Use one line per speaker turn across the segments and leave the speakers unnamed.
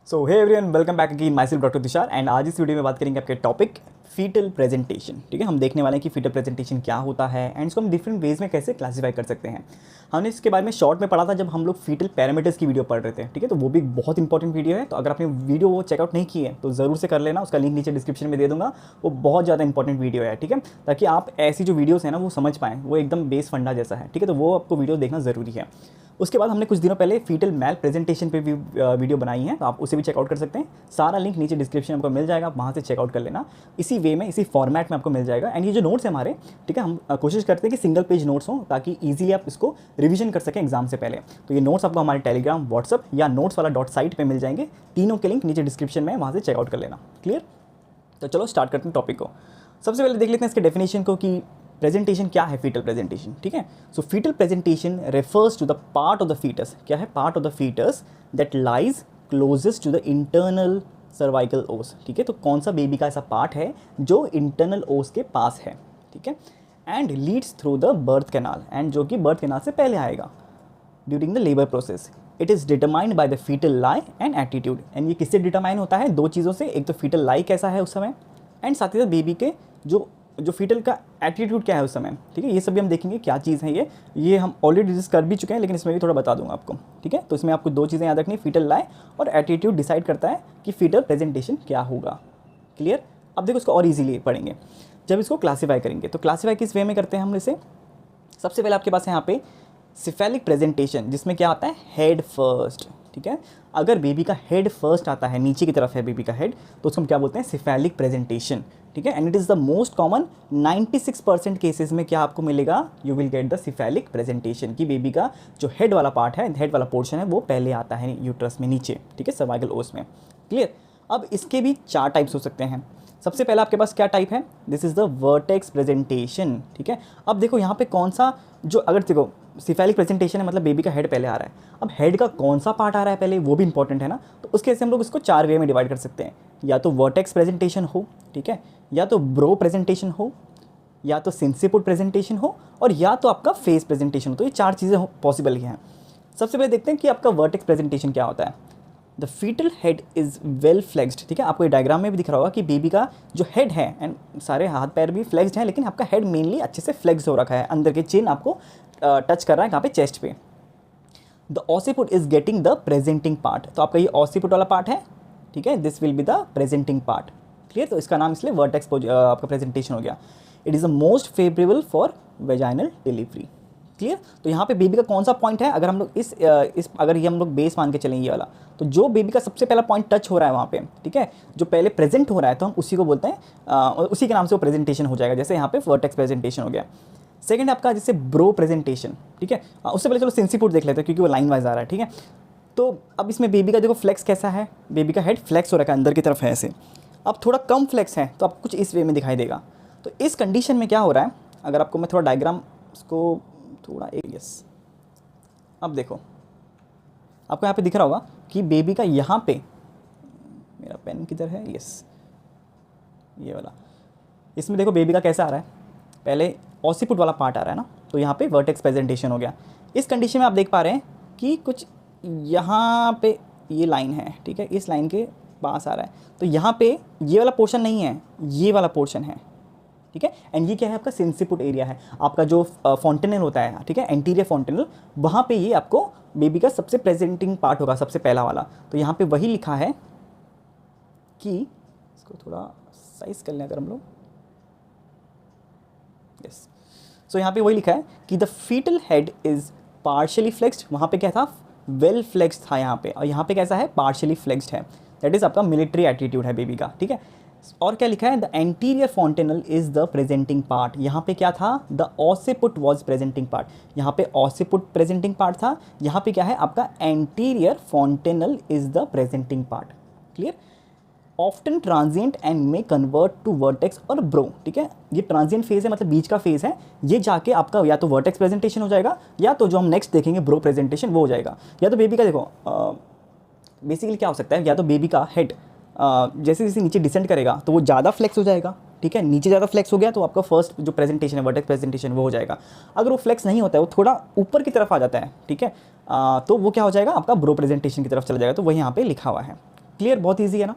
So hey everyone, welcome back again. Myself doctor Tushar and आज इस video में बात करेंगे आपके टॉपिक फीटल प्रेजेंटेशन। ठीक है, हम देखने वाले हैं कि फीटल प्रेजेंटेशन क्या होता है एंड इसको हम डिफरेंट वेज में कैसे क्लासीफाई कर सकते हैं। हमने इसके बारे में शॉर्ट में पढ़ा था जब हम लोग फीटल पैरामीटर्स की वीडियो पढ़ रहे थे। ठीक है, तो वो भी बहुत इंपॉर्टेंट वीडियो है, तो अगर आपने वीडियो वो चेकआउट नहीं की है तो ज़रूर से कर लेना। उसका लिंक नीचे डिस्क्रिप्शन में दे दूंगा। वो बहुत ज़्यादा इंपॉर्टेंट वीडियो है, ठीक है, ताकि आप ऐसी जो वीडियोस हैं ना वो समझ पाएँ। वो एकदम बेस फंडा जैसा है, ठीक है, तो वो आपको वीडियो देखना ज़रूरी है। उसके बाद हमने कुछ दिनों पहले फीटल मैल प्रेजेंटेशन पे भी वीडियो बनाई है, तो आप उसे भी चेकआउट कर सकते हैं। सारा लिंक नीचे डिस्क्रिप्शन में आपको मिल जाएगा, आप वहाँ से चेकआउट कर लेना। इसी वे में, इसी फॉर्मेट में आपको मिल जाएगा। एंड ये जो नोट्स है हमारे, ठीक है, हम कोशिश करते हैं कि सिंगल पेज नोट्स हों ताकि ईजिली आप इसको रिवीजन कर सकें एग्जाम से पहले। तो ये नोट्स आपको हमारे टेलीग्राम, व्हाट्सअप या नोट्स वाला .site पे मिल जाएंगे। तीनों के लिंक नीचे डिस्क्रिप्शन में है, वहाँ से चेकआउट कर लेना। क्लियर? तो चलो स्टार्ट करते हैं टॉपिक को। सबसे पहले देख लेते हैं इसके डेफिनेशन को कि प्रेजेंटेशन क्या है। फीटल प्रेजेंटेशन, ठीक है। So fetal presentation refers to the part of the fetus. क्या है? Part of the fetus that lies closest to the internal cervical os. ठीक है, तो कौन सा बेबी का ऐसा पार्ट है जो इंटरनल ओस के पास है, ठीक है, and leads through the birth canal, and जो कि बर्थ कैनाल से पहले आएगा during the labour process. It is determined by the fetal lie and attitude. And ये किससे डिटरमाइन होता है? दो चीज़ों से। एक तो फीटल लाई कैसा है उस समय, एंड साथ ही साथ बेबी के जो फीटल का एटीट्यूड क्या है उस समय। ठीक है, ये सब भी हम देखेंगे क्या चीज़ है ये हम ऑलरेडी डिस्कस कर भी चुके हैं, लेकिन इसमें भी थोड़ा बता दूंगा आपको। ठीक है, तो इसमें आपको दो चीज़ें याद रखनी, फीटल लाई और एटीट्यूड डिसाइड करता है कि फीटल प्रेजेंटेशन क्या होगा। क्लियर? अब देखो इसको और ईजिली पढ़ेंगे जब इसको क्लासीफाई करेंगे। तो क्लासीफाई किस वे में करते हैं हम इसे? सबसे पहले आपके पास है यहाँ पे सिफेलिक प्रेजेंटेशन, जिसमें क्या आता है? Head first. ठीक है, अगर बेबी का हेड फर्स्ट आता है, नीचे की तरफ है बेबी का हेड, तो उसको हम क्या बोलते हैं? Cephalic presentation. ठीक है, and it is the most common. 96% cases में क्या आपको मिलेगा? You will get the cephalic presentation, कि बेबी का जो हेड वाला पार्ट है, हेड वाला पोर्शन है, वो पहले आता है यूट्रस में नीचे। ठीक है, सर्वाइकल ओस में। क्लियर? अब इसके भी 4 टाइप्स हो सकते हैं। सबसे पहला आपके पास क्या टाइप है? This is the vertex presentation. ठीक है, अब देखो यहाँ पे कौन सा, जो अगर देखो सिफेलिक प्रेजेंटेशन है मतलब बेबी का हेड पहले आ रहा है। अब हेड का कौन सा पार्ट आ रहा है पहले, वो भी इंपॉर्टेंट है ना। तो उसके से हम लोग इसको 4 वे में डिवाइड कर सकते हैं। या तो वर्टेक्स प्रेजेंटेशन हो, ठीक है, या तो ब्रो प्रेजेंटेशन हो, या तो सिंसिपुट प्रेजेंटेशन हो, और या तो आपका फेस प्रेजेंटेशन हो। तो ये 4 चीज़ें पॉसिबल ही हैं। सबसे पहले देखते हैं कि आपका वर्टेक्स प्रेजेंटेशन क्या होता है। The fetal head is well flexed. ठीक है, आपको ये डायग्राम में भी दिख रहा होगा कि बेबी का जो हेड है, एंड सारे हाथ पैर भी फ्लेक्स्ड हैं, लेकिन आपका हेड मेनली अच्छे से फ्लेक्स हो रखा है। अंदर के चिन आपको टच कर रहा है कहाँ पे? चेस्ट पे। The occiput is getting the presenting part. तो आपका ये ऑसिपुट वाला पार्ट है, ठीक है, this will be the presenting part. Clear? तो इसका नाम इसलिए वर्टेक्स आपका प्रेजेंटेशन हो गया। It is the most favourable for vaginal delivery. Clear? तो यहाँ पे बेबी का कौन सा पॉइंट है? अगर हम लोग अगर ये हम लोग बेस मान के चलें ये वाला, तो जो बेबी का सबसे पहला पॉइंट टच हो रहा है वहाँ पे, ठीक है, जो पहले प्रेजेंट हो रहा है, तो हम उसी को बोलते हैं, और उसी के नाम से वो प्रेजेंटेशन हो जाएगा। जैसे यहाँ पे वर्टेक्स प्रेजेंटेशन हो गया। सेकंड आपका जैसे ब्रो प्रेजेंटेशन। ठीक है, उससे पहले चलो सिंसिपुट देख लेते हैं क्योंकि वो लाइन वाइज आ रहा है। ठीक है, तो अब इसमें बेबी का देखो फ्लेक्स कैसा है, बेबी का हेड फ्लेक्स हो रखा है अंदर की तरफ है ऐसे। अब थोड़ा कम फ्लेक्स है तो आपको कुछ इस वे में दिखाई देगा। तो इस कंडीशन में क्या हो रहा है, अगर आपको मैं थोड़ा डायग्राम इसको थोड़ा यस, अब देखो आपको यहाँ पे दिख रहा होगा कि बेबी का यहाँ पे, मेरा पेन किधर है? यस, ये वाला। इसमें देखो बेबी का कैसा आ रहा है, पहले ऑसिपुट वाला पार्ट आ रहा है ना, तो यहाँ पे वर्टेक्स प्रेजेंटेशन हो गया। इस कंडीशन में आप देख पा रहे हैं कि कुछ यहाँ पे ये लाइन है, ठीक है, इस लाइन के पास आ रहा है। तो यहाँ पे ये वाला पोर्शन नहीं है, ये वाला पोर्शन है। ठीक है, एंड ये क्या है? आपका सिंसिपुट एरिया है। आपका जो फॉन्टेनल होता है, ठीक है, एंटीरियर फॉन्टेनल, वहाँ पे ये आपको बेबी का सबसे प्रेजेंटिंग पार्ट होगा, सबसे पहला वाला। तो यहाँ पे वही लिखा है कि, इसको थोड़ा साइज कर लें अगर हम लोग, यस, सो यहाँ पे वही लिखा है कि the fetal head is partially flexed. वहाँ पे क्या था? वेल फ्लेक्स्ड था यहाँ पे, और यहाँ पे कैसा है? पार्शियली फ्लेक्स्ड है। दैट इज आपका मिलिट्री एटीट्यूड है बेबी का। ठीक है, और क्या लिखा है? The anterior fontanelle is the presenting part. यहाँ पे क्या था? The occiput was presenting part. यहाँ पे ऑसिपुट प्रेजेंटिंग पार्ट था, यहाँ पे क्या है? आपका anterior fontanelle is the presenting part. Clear? Often transient and में कन्वर्ट टू वर्टेक्स और ब्रो। ठीक है, ये ट्रांजिएंट फेज है, मतलब बीच का फेज है। ये जाके आपका या तो वर्टेक्स प्रेजेंटेशन हो जाएगा, या तो जो हम नेक्स्ट देखेंगे ब्रो प्रेजेंटेशन, वो हो जाएगा। या तो बेबी का देखो बेसिकली क्या हो सकता है, या तो बेबी का हेड जैसे जैसे नीचे डिसेंड करेगा तो वो ज़्यादा फ्लेक्स हो जाएगा। ठीक है, नीचे ज़्यादा फ्लेक्स हो गया तो आपका फर्स्ट जो प्रेजेंटेशन है, वर्टेक्स प्रेजेंटेशन, वो हो जाएगा। अगर वो फ्लेक्स नहीं होता है, वो थोड़ा ऊपर की तरफ आ जाता है, ठीक है, तो वो क्या हो जाएगा? आपका ब्रो प्रेजेंटेशन की तरफ चला जाएगा। तो वही यहाँ पे लिखा हुआ है। क्लियर, बहुत ईजी है ना।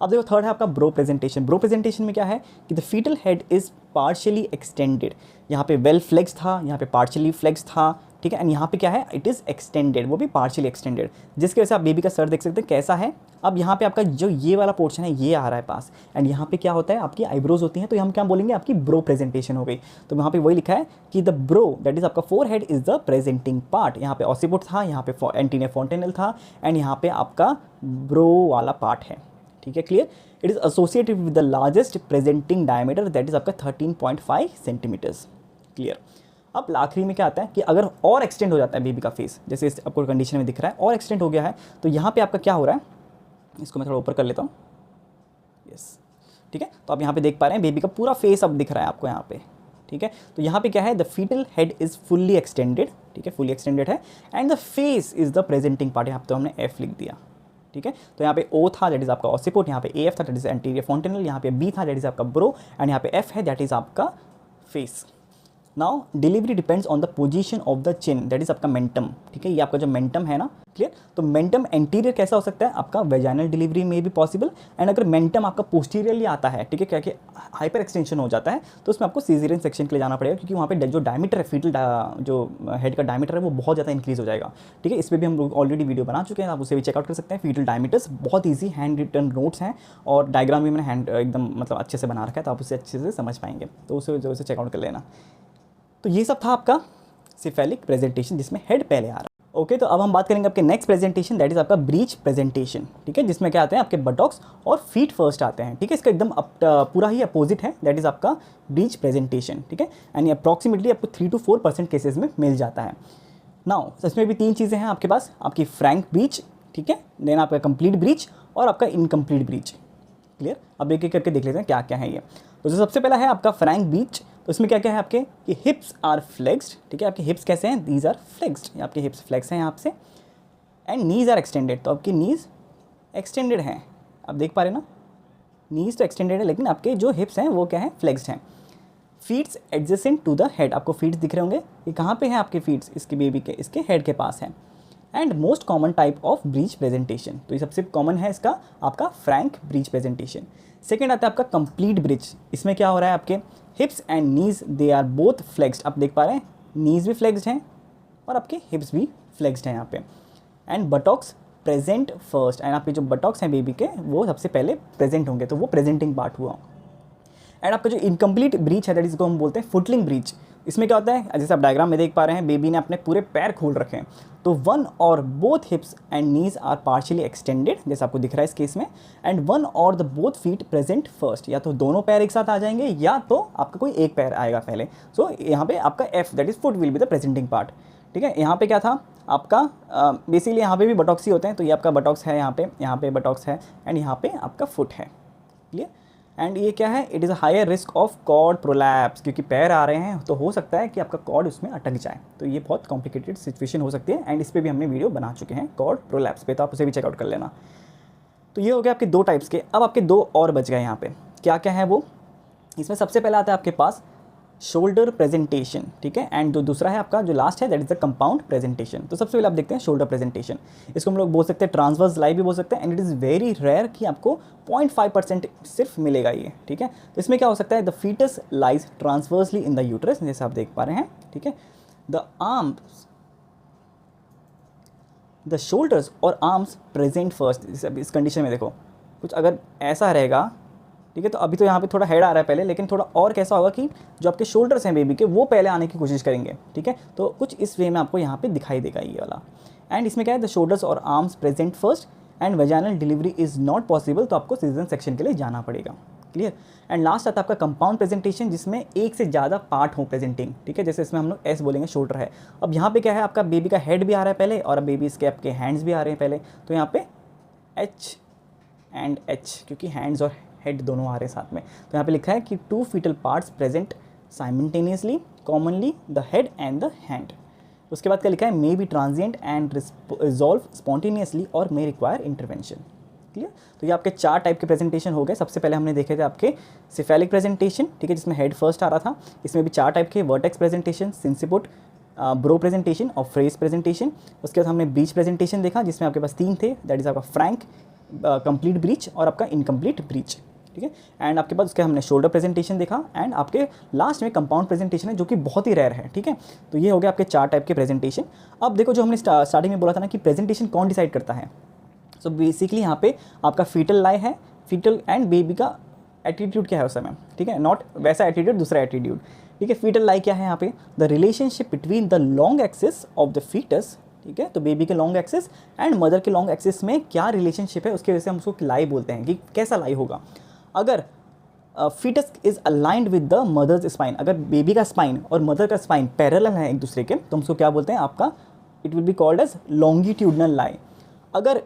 अब देखो थर्ड है आपका ब्रो प्रेजेंटेशन। ब्रो प्रेजेंटेशन में क्या है कि the fetal head is partially extended, यहाँ पे वेल फ्लेक्स था, यहाँ पे पार्शियली फ्लेक्स था, ठीक है, एंड यहाँ पे क्या है, इट इज़ एक्सटेंडेड, वो भी पार्शियली एक्सटेंडेड, जिसकी वजह से आप बेबी का सर देख सकते हैं कैसा है। अब यहाँ पे आपका जो ये वाला पोर्शन है ये आ रहा है पास, एंड यहाँ पे क्या होता है, आपकी आईब्रोज होती हैं, तो हम क्या बोलेंगे, आपकी ब्रो प्रेजेंटेशन हो गई। तो यहाँ पे वही लिखा है कि द ब्रो दैट इज आपका four head is the presenting part. यहाँ पे ऑसिपुट था, यहाँ पे एंटीनियर फोंटेनल था, एंड यहाँ पे आपका ब्रो वाला पार्ट है, ठीक है, clear. It is associated with the largest presenting diameter that is आपका 13.5 सेंटीमीटर्स, क्लियर। अब आखिरी में क्या आता है कि अगर और एक्सटेंड हो जाता है बेबी का फेस, जैसे इस आपको कंडीशन में दिख रहा है और एक्सटेंड हो गया है, तो यहाँ पे आपका क्या हो रहा है, इसको मैं थोड़ा ऊपर कर लेता हूँ, यस, ठीक है। तो आप यहाँ पे देख पा रहे हैं बेबी का पूरा फेस अब दिख रहा है आपको यहाँ पे, ठीक है। तो यहाँ पे क्या है, the fetal head is fully extended, ठीक है, फुल्ली एक्सटेंडेड है, and the face is the presenting part. यहाँ पे तो हमने एफ लिख दिया, ठीक है। तो यहाँ पे ओ था दैट इज़ आपका ऑसिपोट, यहाँ पे ए एफ था दैट इज़ एंटीरियर फोंटेनल, यहाँ पे बी था दैट इज़ आपका ब्रो, एंड यहाँ पे एफ है दैट इज़ आपका face. Now delivery depends on the position of the chin that is आपका मेंटम, ठीक है, ये आपका जो मेंटम है ना, क्लियर। तो मेंटम एंटीरियर कैसा हो सकता है, आपका वेजाइनल डिलीवरी में भी पॉसिबल, एंड अगर मेंटम आपका पोस्टीरियरली आता है, ठीक है, क्या कि हाइपर एक्सटेंशन हो जाता है, तो उसमें आपको सीजरियन सेक्शन के लिए जाना पड़ेगा, क्योंकि वहाँ पे जो डायमीटर है, फीटल जो हेड का डायमीटर है वो बहुत ज़्यादा इंक्रीज हो जाएगा, ठीक है। इस पर भी हम लोग ऑलरेडी वीडियो बना चुके हैं, आप उसे भी चेकआउट कर सकते हैं। फीटल डायमीटर्स बहुत ईजी हैंड रिटन नोट्स हैं, और डायग्राम भी मैंने हैंड एकदम मतलब अच्छे से बना रखा है, तो आप उसे अच्छे से समझ पाएंगे, तो उसे चेकआउट कर लेना। तो ये सब था आपका सिफेलिक प्रेजेंटेशन, जिसमें हेड पहले आ रहा है। ओके, तो अब हम बात करेंगे आपके नेक्स्ट प्रेजेंटेशन दैट इज आपका ब्रीच प्रेजेंटेशन, ठीक है, जिसमें क्या आते हैं आपके बटॉक्स और फीट फर्स्ट आते हैं, ठीक है। इसका एकदम पूरा ही अपोजिट है, दैट इज आपका ब्रीच प्रेजेंटेशन, ठीक है, एंड अप्रॉक्सीमेटली आपको 3 to 4% केसेस में मिल जाता है। नाउ इसमें भी 3 चीज़ें हैं आपके पास, आपकी फ्रैंक ब्रीच, ठीक है, देन आपका कंप्लीट ब्रीच और आपका इनकम्प्लीट ब्रीच, क्लियर। अब एक एक करके देख लेते हैं क्या क्या है ये। तो जो सबसे पहला है आपका फ्रैंक ब्रीच, तो इसमें क्या क्या है आपके, कि हिप्स आर फ्लेक्स्ड, ठीक है, आपके हिप्स कैसे हैं, दीज आर फ्लेक्स्ड, आपके हिप्स फ्लेक्स हैं यहाँ से, एंड नीज आर एक्सटेंडेड, तो आपकी नीज एक्सटेंडेड हैं, आप देख पा रहे हैं ना, नीज तो एक्सटेंडेड है, लेकिन आपके जो हिप्स हैं वो क्या है, फ्लेक्स्ड हैं। Feets adjacent to the head, आपको फीट्स दिख रहे होंगे, ये कहाँ पे हैं आपके फीट्स, इसके बेबी के, इसके हेड के पास हैं। And most common type of breech presentation, तो ये सबसे कॉमन है इसका आपका फ्रैंक ब्रीच प्रेजेंटेशन। सेकेंड आता है आपका कंप्लीट ब्रीच, इसमें क्या हो रहा है, आपके hips and knees they are both flexed, आप देख पा रहे हैं नीज भी फ्लेक्स्ड हैं और आपके हिप्स भी फ्लेक्स्ड हैं यहाँ पे। And Botox present first, and आपके जो बटॉक्स हैं बेबी के वो सबसे पहले प्रेजेंट होंगे, तो वो प्रेजेंटिंग पार्ट हुआ। एंड आपका जो इनकम्प्लीट ब्रीच है दैट इसको हम बोलते हैं फुटलिंग ब्रीच, इसमें क्या होता है, जैसे आप डायग्राम में देख पा रहे हैं बेबी ने अपने पूरे पैर खोल रखे हैं, तो वन और both hips and knees are partially extended, जैसे आपको दिख रहा है इस केस में, एंड वन और the both feet present first, या तो दोनों पैर एक साथ आ जाएंगे या तो आपका कोई एक पैर आएगा पहले। सो यहाँ पे आपका F that is foot will be the presenting part, ठीक है। यहाँ पे क्या था आपका बेसिकली यहाँ पे भी बटॉक्स ही होते हैं, तो ये आपका बटॉक्स है, यहाँ पे बटॉक्स है, एंड यहाँ पे आपका फुट है, क्लियर। एंड ये क्या है, it is a higher risk of cord prolapse, क्योंकि पैर आ रहे हैं तो हो सकता है कि आपका कॉर्ड उसमें अटक जाए, तो ये बहुत कॉम्प्लिकेटेड सिचुएशन हो सकती है, एंड इस पर भी हमने वीडियो बना चुके हैं कॉर्ड प्रोलैप्स पे, तो आप उसे भी चेकआउट कर लेना। तो ये हो गया आपके 2 टाइप्स के। अब आपके 2 और बच गए यहाँ पे, क्या क्या है वो, इसमें सबसे पहला आता है आपके पास शोल्डर प्रेजेंटेशन, ठीक है, एंड जो दूसरा है आपका जो लास्ट है that is the compound presentation. तो सबसे पहले आप देखते हैं शोल्डर प्रेजेंटेशन, इसको हम लोग बोल सकते हैं ट्रांसवर्स लाई भी बोल सकते हैं, and it is very rare कि आपको 0.5% सिर्फ मिलेगा ये, ठीक है। तो इसमें क्या हो सकता है, the fetus lies transversely in the uterus, जैसे आप देख पा रहे हैं, ठीक है। द आर्म्स, द शोल्डर्स और आर्म्स प्रेजेंट फर्स्ट, इस कंडीशन में देखो कुछ अगर ऐसा रहेगा, ठीक है, तो अभी तो यहाँ पे थोड़ा हेड आ रहा है पहले, लेकिन थोड़ा और कैसा होगा कि जो आपके शोल्डर्स हैं बेबी के वो पहले आने की कोशिश करेंगे, ठीक है। तो कुछ इस वे में आपको यहाँ पे दिखाई देगा ये वाला। एंड इसमें क्या है, द शोल्डर्स और arms present first and vaginal delivery is not possible, तो आपको सीजन सेक्शन के लिए जाना पड़ेगा, क्लियर। एंड लास्ट आता है आपका कंपाउंड प्रेजेंटेशन, जिसमें एक से ज़्यादा पार्ट हो प्रेजेंटिंग, ठीक है, जैसे इसमें हम लोग एस बोलेंगे, शोल्डर है। अब यहाँ पे क्या है, आपका बेबी का हेड भी आ रहा है पहले, और बेबी इसके आपके हैंड्स भी आ रहे हैं पहले, तो यहाँ पे एच एंड एच, क्योंकि हैंड्स और हेड दोनों आ रहे हैं साथ में, तो यहाँ पे लिखा है कि 2 fetal parts present simultaneously, commonly the head and the hand. उसके बाद क्या लिखा है, may be transient and resolve spontaneously और मे रिक्वायर इंटरवेंशन, क्लियर। तो ये आपके 4 टाइप के प्रेजेंटेशन हो गए। सबसे पहले हमने देखे थे आपके सिफेलिक प्रेजेंटेशन, ठीक है, जिसमें हेड फर्स्ट आ रहा था, इसमें भी 4 टाइप के, वर्टेक्स प्रेजेंटेशन, सिंसिपुट, ब्रो प्रेजेंटेशन और फ्रेज प्रेजेंटेशन। उसके बाद हमने ब्रीच प्रेजेंटेशन देखा, जिसमें आपके पास 3 थे, दैट इज आपका फ्रैंक, कंप्लीट ब्रीच और आपका इनकम्प्लीट ब्रीच, ठीक है। एंड आपके पास उसके हमने शोल्डर प्रेजेंटेशन देखा एंड आपके लास्ट में कंपाउंड प्रेजेंटेशन है जो कि बहुत ही रेयर है, ठीक है। तो ये हो गया आपके 4 टाइप के प्रेजेंटेशन। अब देखो जो हमने स्टार्टिंग में बोला था ना कि प्रेजेंटेशन कौन डिसाइड करता है, सो बेसिकली यहाँ पे आपका फीटल लाई है, फीटल एंड बेबी का एटीट्यूड क्या है उस समय, ठीक है, नॉट वैसा एटीट्यूड, दूसरा एटीट्यूड, ठीक है। फीटल लाई क्या है यहाँ पे, the relationship between the long axis of the fetus, ठीक है। तो बेबी के लॉन्ग एक्सिस एंड मदर के लॉन्ग एक्सिस में क्या रिलेशनशिप है, उसके वजह से हम उसको लाई बोलते हैं कि कैसा लाई होगा। अगर fetus is aligned with the mother's spine, अगर बेबी का स्पाइन और मदर का स्पाइन पैरेलल है एक दूसरे के, तो हम उसको क्या बोलते हैं, आपका it will be called as longitudinal lie. अगर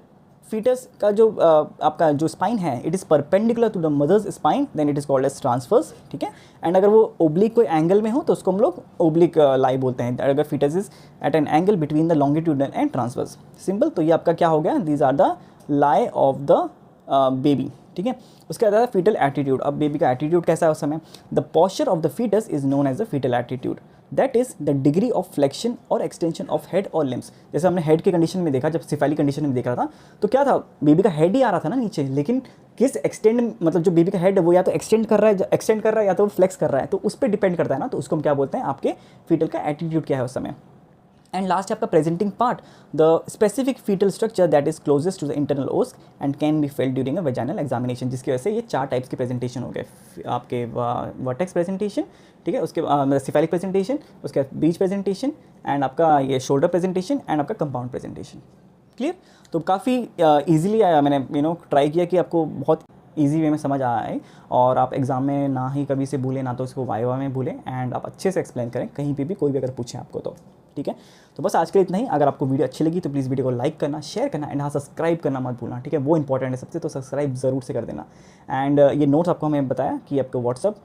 फीटस का जो आपका जो स्पाइन है it is perpendicular to the mother's spine, then it is called as transverse, ठीक है। एंड अगर वो ओब्लिक कोई एंगल में हो तो उसको हम लोग ओब्लिक लाई बोलते हैं, अगर fetus is at an angle between the longitudinal and transverse. Simple, तो ये आपका क्या हो गया, these are the lie of the baby, ठीक है। उसके बाद आता है फीटल एटीट्यूड। अब बेबी का एटीट्यूड कैसा है उस समय, the posture of the fetus is known as the fetal attitude, that is the degree of flexion और एक्सटेंशन ऑफ हेड और लिम्स। जैसे हमने हेड के कंडीशन में देखा, जब सिफाली कंडीशन में देख रहा था तो क्या था, बेबी का हेड ही आ रहा था ना नीचे, लेकिन किस एक्सटेंड, मतलब जो बेबी का हेड है वो या तो एक्सटेंड कर रहा है या तो वो फ्लेक्स कर रहा है, तो उस पर डिपेंड करता है ना, तो उसको हम क्या बोलते हैं, आपके फीटल का एटीट्यूड क्या है उस समय। एंड लास्ट है आपका presenting part, the specific fetal structure that is closest to the internal os and can be felt during a vaginal examination, जिसकी वजह से ये 4 टाइप्स के प्रेजेंटेशन हो गए आपके, वर्टेक्स प्रेजेंटेशन, ठीक है, उसके सिफेलिक प्रेजेंटेशन, उसके बीच प्रेजेंटेशन एंड आपका ये शोल्डर प्रेजेंटेशन एंड आपका कंपाउंड प्रेजेंटेशन। क्लियर, तो काफ़ी ईजिली मैंने ट्राई किया कि आपको बहुत ईजी वे में समझ आए और आप एग्ज़ाम में ना ही कभी से भूलें, ना तो उसको वाइवा में भूलें, एंड आप अच्छे से एक्सप्लेन करें कहीं पे भी, कोई भी अगर पूछे आपको तो, ठीक है। तो बस आज के लिए इतना ही। अगर आपको वीडियो अच्छी लगी तो प्लीज़ वीडियो को लाइक करना, शेयर करना एंड हाँ सब्सक्राइब करना मत भूलना, ठीक है, वो इंपॉर्टेंट है सबसे, तो सब्सक्राइब ज़रूर से कर देना। एंड ये नोट्स आपको हमें बताया कि आपको व्हाट्सअप,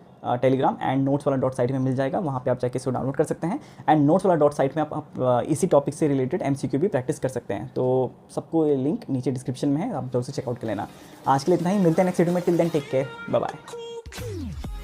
टेलीग्राम एंड नोट्स वाला डॉट साइट में मिल जाएगा, वहाँ पे आप जाके इसको डाउनलोड कर सकते हैं। एंड नोट्स वाला डॉट साइट में आप इसी टॉपिक से रिलेटेड MCQ भी प्रैक्टिस कर सकते हैं। तो सबको ये लिंक नीचे डिस्क्रिप्शन में है, आप जरूर से चेकआउट कर लेना। आज के लिए इतना ही, मिलते हैं नेक्स्ट वीडियो में, till then take care, bye bye.